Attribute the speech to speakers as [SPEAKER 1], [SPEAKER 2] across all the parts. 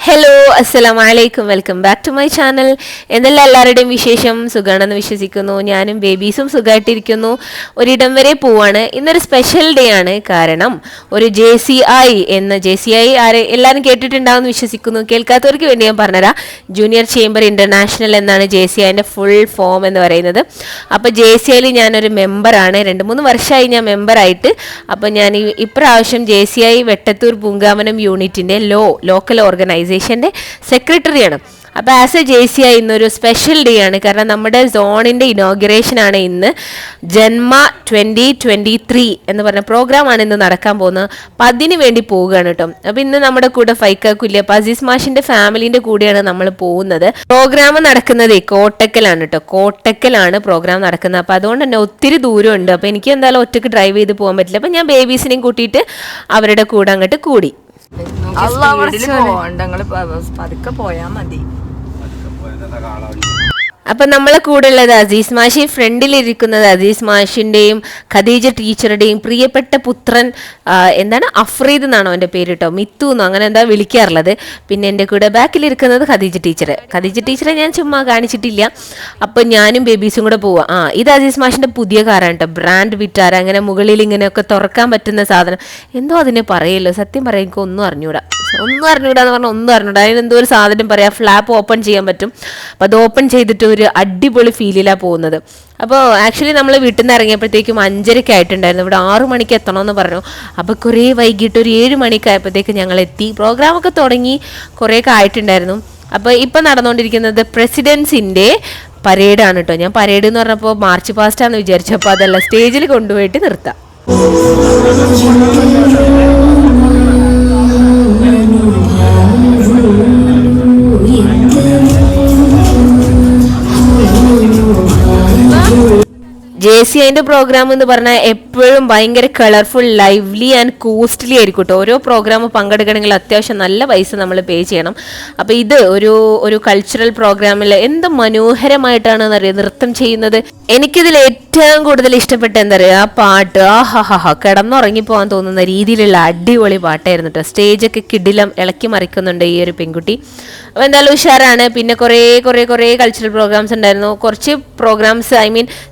[SPEAKER 1] Hello അസ്സലാമു അലൈക്കും welcome back to my channel. എന്തെല്ലാം എല്ലാവരുടെയും വിശേഷം? സുഖമാണെന്ന് വിശ്വസിക്കുന്നു. ഞാനും ബേബീസും സുഖമായിട്ടിരിക്കുന്നു. ഒരിടം വരെ പോവാണ്. ഇന്നൊരു സ്പെഷ്യൽ ഡേ ആണ്. കാരണം ഒരു JCI എന്ന JCI എല്ലാവരും കേട്ടിട്ടുണ്ടാവുമെന്ന് വിശ്വസിക്കുന്നു. കേൾക്കാത്തവർക്ക് വേണ്ടി ഞാൻ പറഞ്ഞുതരാം. ജൂനിയർ ചേംബർ ഇന്റർനാഷണൽ എന്നാണ് JCIൻ്റെ ഫുൾ ഫോം എന്ന് പറയുന്നത്. അപ്പോൾ JCIയിൽ ഞാനൊരു മെമ്പറാണ്. 2-3 വർഷമായി ഞാൻ മെമ്പറായിട്ട്. അപ്പോൾ ഞാൻ ഇപ്രാവശ്യം JCI വെട്ടത്തൂർ പൂങ്കാവനം യൂണിറ്റിൻ്റെ ലോക്കൽ ഓർഗനൈസേഷൻ്റെ സെക്രട്ടറിയാണ്. അപ്പോൾ ആസ് എ JCI ഇന്നൊരു സ്പെഷ്യൽ ഡേ ആണ്. കാരണം നമ്മുടെ സോണിൻ്റെ ഇനോഗ്രേഷൻ ആണ് ഇന്ന്. ജന്മ 2023 എന്ന് പറഞ്ഞ പ്രോഗ്രാമാണ് ഇന്ന് നടക്കാൻ പോകുന്നത്. അപ്പം അതിന് വേണ്ടി പോവുകയാണ് കേട്ടോ. അപ്പം ഇന്ന് നമ്മുടെ കൂടെ ഫൈക്ക കുല്യപ്പ അസീസ് മാഷിൻ്റെ ഫാമിലിൻ്റെ കൂടെയാണ് നമ്മൾ പോകുന്നത്. പ്രോഗ്രാം നടക്കുന്നത് കോട്ടക്കലാണ് കേട്ടോ. കോട്ടക്കലാണ് പ്രോഗ്രാം നടക്കുന്നത്. അപ്പോൾ അതുകൊണ്ട് തന്നെ ഒത്തിരി ദൂരമുണ്ട്. അപ്പോൾ എനിക്ക് എന്തായാലും ഒറ്റയ്ക്ക് ഡ്രൈവ് ചെയ്ത് പോകാൻ പറ്റില്ല. അപ്പം ഞാൻ ബേബീസിനെയും കൂട്ടിയിട്ട് അവരുടെ കൂടെ അങ്ങോട്ട് കൂടി.
[SPEAKER 2] പതുക്കെ പോയാ മതി.
[SPEAKER 1] അപ്പൊ നമ്മളെ കൂടെ ഉള്ളത് അസീസ് മാഷി, ഫ്രണ്ടിലിരിക്കുന്നത് അസീസ് മാഷിന്റെയും ഖദീജ ടീച്ചറുടെയും പ്രിയപ്പെട്ട പുത്രൻ എന്താണ് അഫ്രീദ് എന്നാണോ എൻ്റെ പേര് കേട്ടോ, മിത്തു എന്നോ അങ്ങനെ എന്താ വിളിക്കാറുള്ളത്. പിന്നെ എൻ്റെ കൂടെ ബാക്കിലിരിക്കുന്നത് ഖദീജ ടീച്ചറെ ഞാൻ ചുമ്മാ കാണിച്ചിട്ടില്ല. അപ്പൊ ഞാനും ബേബീസും കൂടെ പോവാം. ഇത് അസീസ് മാഷിന്റെ പുതിയ കാറാണ് കേട്ടോ, ബ്രാൻഡ് വിറ്റാര. അങ്ങനെ മുകളിൽ ഇങ്ങനെയൊക്കെ തുറക്കാൻ പറ്റുന്ന സാധനം, എന്തോ അതിനെ പറയല്ലോ, സത്യം പറയാൻ എനിക്ക് ഒന്നും അറിഞ്ഞൂടാ എന്ന് പറഞ്ഞാൽ ഒന്നും അറിഞ്ഞൂടാ. അതിനെന്തോ ഒരു സാധനം പറയാം, ഫ്ലാപ്പ് ഓപ്പൺ ചെയ്യാൻ പറ്റും. അപ്പം അത് ഓപ്പൺ ചെയ്തിട്ട് ഒരു അടിപൊളി ഫീലിലാണ് പോകുന്നത്. അപ്പോൾ ആക്ച്വലി നമ്മൾ വീട്ടിൽ നിന്ന് ഇറങ്ങിയപ്പോഴത്തേക്കും 5:30 ആയിട്ടുണ്ടായിരുന്നു. ഇവിടെ 6 മണിക്ക് എത്തണമെന്ന് പറഞ്ഞു. അപ്പോൾ കുറേ വൈകിട്ട് ഒരു 7 മണിക്കായപ്പോഴത്തേക്ക് ഞങ്ങൾ എത്തി. പ്രോഗ്രാമൊക്കെ തുടങ്ങി കുറേയൊക്കെ ആയിട്ടുണ്ടായിരുന്നു. അപ്പോൾ ഇപ്പം നടന്നുകൊണ്ടിരിക്കുന്നത് പ്രസിഡൻസിൻ്റെ പരേഡാണ് കേട്ടോ. ഞാൻ പരേഡ് എന്ന് പറഞ്ഞപ്പോൾ മാർച്ച് പാസ്റ്റാന്ന് വിചാരിച്ചപ്പോൾ അതല്ല, സ്റ്റേജിൽ കൊണ്ടുപോയിട്ട് നിർത്താം. JCIൻ്റെ പ്രോഗ്രാം എന്ന് പറഞ്ഞാൽ എപ്പോഴും ഭയങ്കര കളർഫുൾ, ലൈവ്ലി ആൻഡ് കോസ്റ്റ്ലി ആയിരിക്കും കേട്ടോ. ഓരോ പ്രോഗ്രാം പങ്കെടുക്കണമെങ്കിൽ അത്യാവശ്യം നല്ല പൈസ നമ്മൾ പേ ചെയ്യണം. അപ്പോൾ ഇത് ഒരു കൾച്ചറൽ പ്രോഗ്രാമിൽ എന്ത് മനോഹരമായിട്ടാണ് അറിയാം നൃത്തം ചെയ്യുന്നത്. എനിക്കിതിൽ ഏറ്റവും കൂടുതൽ ഇഷ്ടപ്പെട്ട എന്താ പറയുക, ആ പാട്ട്, കിടന്നുറങ്ങിപ്പോകാൻ തോന്നുന്ന രീതിയിലുള്ള അടിപൊളി പാട്ടായിരുന്നു കേട്ടോ. സ്റ്റേജൊക്കെ കിടിലം ഇളക്കി മറിക്കുന്നുണ്ട് ഈ ഒരു പെൺകുട്ടി. അപ്പോൾ എന്തായാലും ഉഷാറാണ്. പിന്നെ കുറേ കൾച്ചറൽ പ്രോഗ്രാംസ് ഉണ്ടായിരുന്നു. കുറച്ച് പ്രോഗ്രാംസ്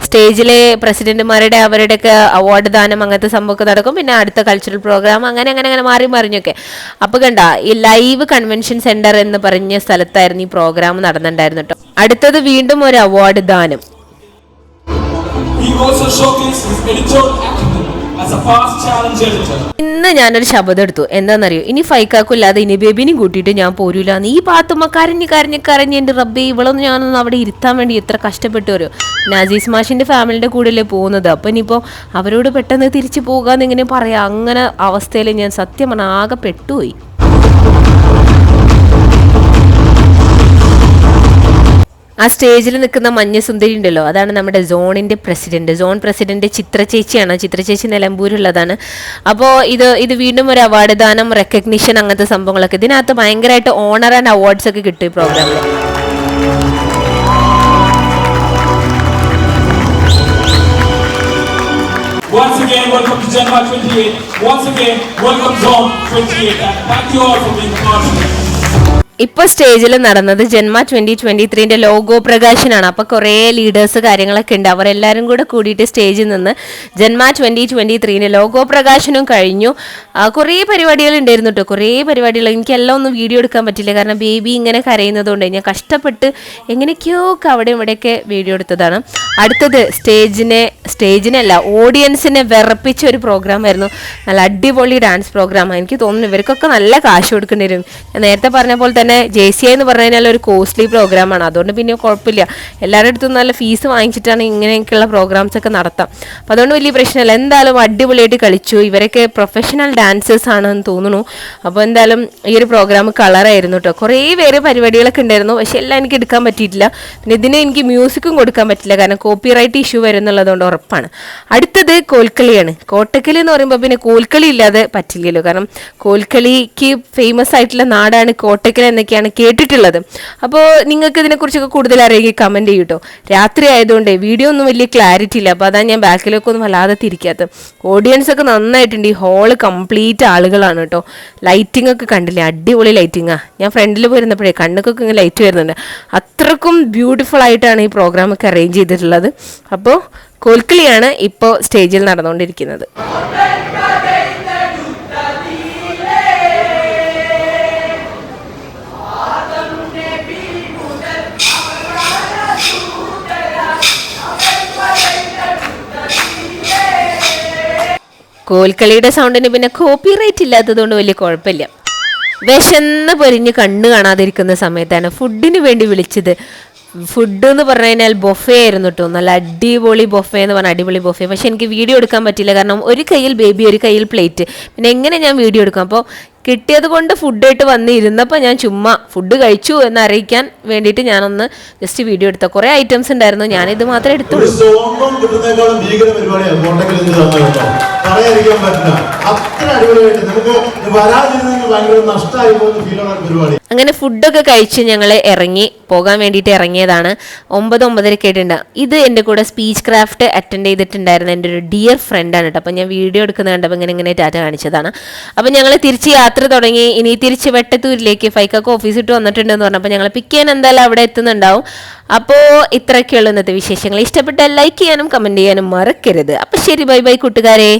[SPEAKER 1] സ്റ്റേജിലെ പ്രസിഡന്റുമാരുടെ അവരുടെയൊക്കെ അവാർഡ് ദാനം അങ്ങനത്തെ സംഭവമൊക്കെ നടക്കും. പിന്നെ അടുത്ത കൾച്ചറൽ പ്രോഗ്രാം അങ്ങനെ മാറി മറിഞ്ഞൊക്കെ. അപ്പോൾ കണ്ട ഈ ലൈവ് കൺവെൻഷൻ സെന്റർ എന്ന് പറഞ്ഞ സ്ഥലത്തായിരുന്നു ഈ പ്രോഗ്രാം നടന്നിട്ടുണ്ടായിരുന്നു കേട്ടോ. അടുത്തത് വീണ്ടും ഒരു അവാർഡ് ദാനം. ഇന്ന് ഞാനൊരു ശബ്ദം എടുത്തു. എന്താണെന്നറിയോ, ഇനി ഫൈക്കാക്കില്ലാതെ ഇനി ബേബിനെയും കൂട്ടിയിട്ട് ഞാൻ പോരൂല. നീ പാത്തുമ്മ കരഞ്ഞ് എൻ്റെ റബ്ബേ, ഇവളൊന്നും ഞാനൊന്ന് അവിടെ ഇരുത്താൻ വേണ്ടി എത്ര കഷ്ടപ്പെട്ടു വരും. അസീസ് മാഷിൻ്റെ ഫാമിലിൻ്റെ കൂടെയല്ലേ പോകുന്നത്. അപ്പം ഇനിയിപ്പോൾ അവരോട് പെട്ടെന്ന് തിരിച്ചു പോകാമെന്ന് ഇങ്ങനെ പറയാം. അങ്ങനെ അവസ്ഥയിൽ ഞാൻ സത്യം പറഞ്ഞാൽ ആകെ പെട്ടുപോയി. ആ സ്റ്റേജിൽ നിൽക്കുന്ന മഞ്ഞ സുന്ദരി ഉണ്ടല്ലോ, അതാണ് നമ്മുടെ സോൺ പ്രസിഡന്റ് ചിത്ര ചേച്ചിയാണ്. ചിത്ര ചേച്ചി നിലമ്പൂരുള്ളതാണ്. അപ്പോൾ ഇത് വീണ്ടും ഒരു അവാർഡ് ദാനം, റെക്കഗ്നിഷൻ അങ്ങനത്തെ സംഭവങ്ങളൊക്കെ. ഇതിനകത്ത് ഭയങ്കരമായിട്ട് ഓണർ ആൻഡ് അവാർഡ്സ് ഒക്കെ കിട്ടും ഈ പ്രോഗ്രാമിൽ.
[SPEAKER 3] Once again, welcome to Janma 28. Once again, welcome Zone 28. And thank you all for being part of it.
[SPEAKER 1] ഇപ്പോൾ സ്റ്റേജിൽ നടന്നത് ജന്മ 2023 ലോഗോ പ്രകാശനാണ്. അപ്പോൾ കുറേ ലീഡേഴ്സ് കാര്യങ്ങളൊക്കെ ഉണ്ട്. അവരെല്ലാവരും കൂടെ കൂടിയിട്ട് സ്റ്റേജിൽ നിന്ന് ജന്മ 2023 ലോഗോ പ്രകാശനം കഴിഞ്ഞു. കുറേ പരിപാടികൾ ഉണ്ടായിരുന്നു കേട്ടോ, കുറേ പരിപാടികൾ. എനിക്കെല്ലാം ഒന്നും വീഡിയോ എടുക്കാൻ പറ്റില്ല, കാരണം ബേബി ഇങ്ങനെ കരയുന്നതുകൊണ്ട് ഞാൻ കഷ്ടപ്പെട്ട് എങ്ങനെയൊക്കെയോ അവിടെ ഇവിടെയൊക്കെ വീഡിയോ എടുത്തതാണ്. അടുത്തത് സ്റ്റേജിനല്ല ഓഡിയൻസിനെ വിറപ്പിച്ച ഒരു പ്രോഗ്രാം ആയിരുന്നു. നല്ല അടിപൊളി ഡാൻസ് പ്രോഗ്രാമാണ്. എനിക്ക് തോന്നുന്നു ഇവർക്കൊക്കെ നല്ല കാശ് കൊടുക്കേണ്ടി വരും. ഞാൻ നേരത്തെ പറഞ്ഞ പോലെ തന്നെ JCI എന്ന് പറഞ്ഞു കഴിഞ്ഞാൽ ഒരു കോസ്റ്റ്ലി പ്രോഗ്രാമാണ്. അതുകൊണ്ട് പിന്നെ കുഴപ്പമില്ല, എല്ലാവരുടെ അടുത്തും നല്ല ഫീസ് വാങ്ങിച്ചിട്ടാണ് ഇങ്ങനെയൊക്കെയുള്ള പ്രോഗ്രാംസ് ഒക്കെ നടത്താം. അപ്പം അതുകൊണ്ട് വലിയ പ്രശ്നമില്ല. എന്തായാലും അടിപൊളിയായിട്ട് കളിച്ചു. ഇവരൊക്കെ പ്രൊഫഷണൽ ഡാൻസേഴ്സ് ആണെന്ന് തോന്നുന്നു. അപ്പോൾ എന്തായാലും ഈ ഒരു പ്രോഗ്രാം കളറായിരുന്നു കേട്ടോ. കുറേ പേര് പരിപാടികളൊക്കെ ഉണ്ടായിരുന്നു, പക്ഷെ എല്ലാം എനിക്ക് എടുക്കാൻ പറ്റിയിട്ടില്ല. പിന്നെ ഇതിന് എനിക്ക് മ്യൂസിക്കും കൊടുക്കാൻ പറ്റില്ല, കാരണം കോപ്പിറൈറ്റ് ഇഷ്യൂ വരുന്നുള്ളതുകൊണ്ട് ഉറപ്പാണ്. അടുത്തത് കോൽക്കളിയാണ്. കോട്ടക്കൽ എന്ന് പറയുമ്പോൾ പിന്നെ കോൽക്കളി ഇല്ലാതെ പറ്റില്ലല്ലോ, കാരണം കോൽക്കളിക്ക് ഫേമസ് ആയിട്ടുള്ള നാടാണ് കോട്ടക്കൽ എന്നൊക്കെയാണ് കേട്ടിട്ടുള്ളത്. അപ്പോൾ നിങ്ങൾക്ക് ഇതിനെക്കുറിച്ചൊക്കെ കൂടുതൽ അറിയുമെങ്കിൽ കമൻറ്റ് ചെയ്യൂ കേട്ടോ. രാത്രി ആയതുകൊണ്ട് വീഡിയോ ഒന്നും വലിയ ക്ലാരിറ്റി ഇല്ല, അപ്പോൾ അതാണ് ഞാൻ ബാക്കിലേക്ക് ഒന്നും വല്ലാതെ തിരിക്കാത്തത്. ഓഡിയൻസ് ഒക്കെ നന്നായിട്ടുണ്ട്, ഈ ഹോള് കംപ്ലീറ്റ് ആളുകളാണ് കേട്ടോ. ലൈറ്റിംഗ് ഒക്കെ കണ്ടില്ലേ, അടിപൊളി ലൈറ്റിങ്ങാണ്. ഞാൻ ഫ്രണ്ടിൽ പോയിരുന്നപ്പോഴേ കണ്ണുക്കൊക്കെ ഇങ്ങനെ ലൈറ്റ് വരുന്നുണ്ട്. അത്രക്കും ബ്യൂട്ടിഫുൾ ആയിട്ടാണ് ഈ പ്രോഗ്രാമൊക്കെ അറേഞ്ച് ചെയ്തിട്ടുള്ളത്. അപ്പോൾ കോൽക്കളിയാണ് ഇപ്പോൾ സ്റ്റേജിൽ നടന്നുകൊണ്ടിരിക്കുന്നത്. കോൽക്കളിയുടെ സൗണ്ടിന് പിന്നെ കോപ്പിറൈറ്റ് ഇല്ലാത്തതുകൊണ്ട് വലിയ കുഴപ്പമില്ല. വിശന്ന് പൊരിഞ്ഞ് കണ്ണ് കാണാതിരിക്കുന്ന സമയത്താണ് ഫുഡിന് വേണ്ടി വിളിച്ചത്. ഫുഡ് എന്ന് പറഞ്ഞു കഴിഞ്ഞാൽ ബൊഫേ ആയിരുന്നു കേട്ടോ, നല്ല അടിപൊളി ബൊഫേ എന്ന് പറഞ്ഞാൽ അടിപൊളി ബൊഫേ. പക്ഷെ എനിക്ക് വീഡിയോ എടുക്കാൻ പറ്റില്ല, കാരണം ഒരു കയ്യിൽ ബേബി ഒരു കയ്യിൽ പ്ലേറ്റ്, പിന്നെ എങ്ങനെ ഞാൻ വീഡിയോ എടുക്കാം. അപ്പോൾ കിട്ടിയത് കൊണ്ട് ഫുഡായിട്ട് വന്നിരുന്നപ്പോൾ ഞാൻ ചുമ്മാ ഫുഡ് കഴിച്ചു എന്ന് അറിയിക്കാൻ വേണ്ടിയിട്ട് ഞാനൊന്ന് ജസ്റ്റ് വീഡിയോ എടുത്ത. കുറേ ഐറ്റംസ് ഉണ്ടായിരുന്നു, ഞാനിത് മാത്രമേ എടുത്തുള്ളൂ. അങ്ങനെ ഫുഡൊക്കെ കഴിച്ച് ഞങ്ങൾ പോകാൻ വേണ്ടിയിട്ട് ഇറങ്ങിയതാണ്. 9:30 ആയിട്ടുണ്ട്. ഇത് എൻ്റെ കൂടെ സ്പീച്ച് ക്രാഫ്റ്റ് അറ്റൻഡ് ചെയ്തിട്ടുണ്ടായിരുന്ന എൻ്റെ ഒരു ഡിയർ ഫ്രണ്ടാണ് കേട്ടോ. അപ്പം ഞാൻ വീഡിയോ എടുക്കുന്നത് കണ്ടപ്പോൾ ഇങ്ങനെ ടാറ്റ കാണിച്ചതാണ്. അപ്പം ഞങ്ങൾ തിരിച്ച് യാത്ര തുടങ്ങി. ഇനി തിരിച്ച് വെട്ടത്തൂരിലേക്ക് ഫൈക്കൊക്കെ ഓഫീസ് ഇട്ട് വന്നിട്ടുണ്ടെന്ന് പറഞ്ഞപ്പോൾ ഞങ്ങൾ പിക്ക് ചെയ്യാൻ എന്തായാലും അവിടെ എത്തുന്നുണ്ടാവും. അപ്പോൾ ഇത്രയൊക്കെയുള്ള ഇന്നത്തെ വിശേഷങ്ങൾ. ഇഷ്ടപ്പെട്ടാൽ ലൈക്ക് ചെയ്യാനും കമൻറ്റ് ചെയ്യാനും മറക്കരുത്. അപ്പം ശരി, ബൈ ബൈ കൂട്ടുകാരെ.